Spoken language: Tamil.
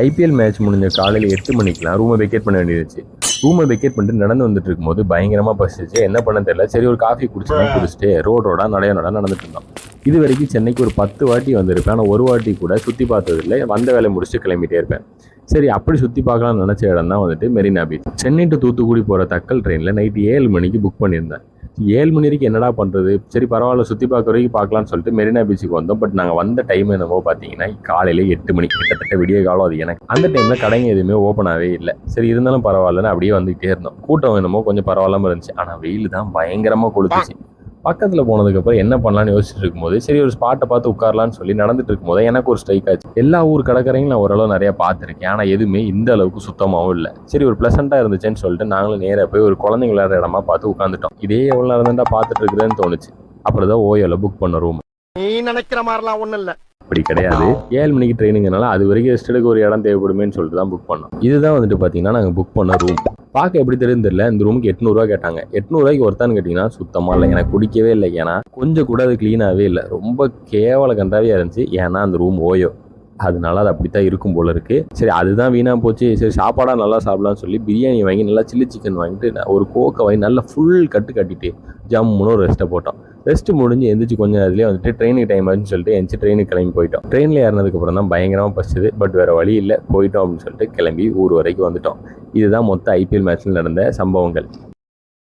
ஐபிஎல் மேட்ச் முடிஞ்ச காலையில் 8 மணிக்கெலாம் ரூமை வெக்கேட் பண்ண வேண்டியிருந்துச்சு. ரூமை வெக்கேட் பண்ணிட்டு நடந்து வந்துட்டு இருக்கும்போது பயங்கரமாக பசிச்சு என்ன பண்ண தெரியல. சரி ஒரு காஃபி குடிச்சுட்டு ரோடோட நடையோட நடந்துட்டு இருந்தோம். இது வரைக்கும் சென்னைக்கு ஒரு 10 வாட்டி வந்திருப்பேன். ஆனால் ஒரு வாட்டி கூட சுற்றி பார்த்ததில்லை. வந்த வேலை முடிச்சுட்டு கிளம்பிட்டே இருப்பேன். சரி அப்படி சுற்றி பார்க்கலாம்னு நினச்ச இடம் தான் வந்துட்டு மெரினா பீச். சென்னை டு தூத்துக்குடி போகிற தக்கல் ட்ரெயினில் நைட்டு 7 மணிக்கு புக் பண்ணியிருந்தேன். 7 மணி வரைக்கும் என்னடா பண்ணுறது, சரி பரவாயில்ல சுற்றி பார்க்குற வரைக்கும் பார்க்கலான்னு சொல்லிட்டு மெரினா பீச்சுக்கு வந்தோம். பட் நாங்கள் வந்த டைம் என்னமோ பார்த்தீங்கன்னா காலையில் 8 மணி, கிட்டத்தட்ட விடிய காலம். அது எனக்கு அந்த டைமில் கடைங்க எதுவுமே ஓப்பனாகவே இல்லை. சரி இருந்தாலும் பரவாயில்லன்னு அப்படியே வந்துகிட்டே இருந்தோம். கூட்டம் என்னமோ கொஞ்சம் பரவாயில்லாமல் இருந்துச்சு. ஆனால் வெயில் தான் பயங்கரமாக கொளுத்துச்சு. பக்கத்தில் போனதுக்கப்புறம் என்ன பண்ணலான்னு யோசிச்சுட்டு இருக்கும்போது சரி ஒரு ஸ்பாட்டை பார்த்து உட்காரலான்னு சொல்லி நடந்துட்டு இருக்கும்போது எனக்கு ஒரு ஸ்ட்ரைக் ஆச்சு. எல்லா ஊர் கடற்கரையும் நான் ஓரளவு நிறையா பார்த்துருக்கேன். ஆனால் எதுவுமே இந்த அளவுக்கு சுத்தமாகவும் இல்லை. சரி ஒரு ப்ளசண்ட்டாக இருந்துச்சுன்னு சொல்லிட்டு நாங்களும் நேராக போய் ஒரு குழந்தைங்க விளையாடுற இடமா பார்த்து உட்காந்துட்டோம். இதே எவ்வளோ நேரம் தான் பார்த்துட்டு இருக்குதுன்னு தோணுச்சு. அப்புறம் தான் ஓயோவில் புக் பண்ண ரூம். நீ நினைக்கிற மாதிரிலாம் ஒன்றும் இல்லை, அப்படி கிடையாது. 7 மணிக்கு ட்ரெயினுங்கனால அது வரைக்கும் ரெஸ்ட் எடுக்க ஒரு இடம் தேவைப்படுமேன்னு சொல்லிட்டு தான் புக் பண்ணோம். இதுதான் வந்துட்டு பார்த்தீங்கன்னா நாங்கள் புக் பண்ண ரூம். பார்க்க எப்படி தெரியும் தெரியல. இந்த ரூமுக்கு 800 ரூபா கேட்டாங்க. 800 ரூபாய்க்கு ஒருத்தான்னு கேட்டிங்கன்னா சுத்தமாக இல்லை. எனக்கு பிடிக்கவே இல்லை. ஏன்னா கொஞ்சம் கூட அது க்ளீனாகவே இல்லை. ரொம்ப கேவல கண்டாவியாக இருந்துச்சு. ஏன்னா அந்த ரூம் ஓயோ, அதனால அது அப்படித்தான் இருக்கும் போல இருக்கு. சரி அதுதான் வீணாக போச்சு. சரி சாப்பாடாக நல்லா சாப்பிடலாம்னு சொல்லி பிரியாணி வாங்கி நல்லா சில்லி சிக்கன் வாங்கிட்டு ஒரு கோக்கை வாங்கி நல்லா ஃபுல் கட்டிட்டு ஜம்முன்னு ஒரு ரெஸ்ட்டை போட்டோம். ரெஸ்ட் முடிஞ்சு எந்திரிச்சு கொஞ்சம் அதுலேயே வந்துட்டு ட்ரெயினுக்கு டைம் ஆச்சுன்னு சொல்லிட்டு எந்திரிச்சு ட்ரெயினுக்கு கிளம்பி போயிட்டோம். ட்ரெயினில் ஏறினதுக்கப்புறம் தான் பயங்கரமாக பசிச்சது. பட் வேறு வழி இல்லை, போயிட்டோம் அப்படின்னு சொல்லிட்டு கிளம்பி ஊர் வரைக்கும் வந்துட்டோம். இதுதான் மொத்த ஐபிஎல் மேட்ச்சில் நடந்த சம்பவங்கள்.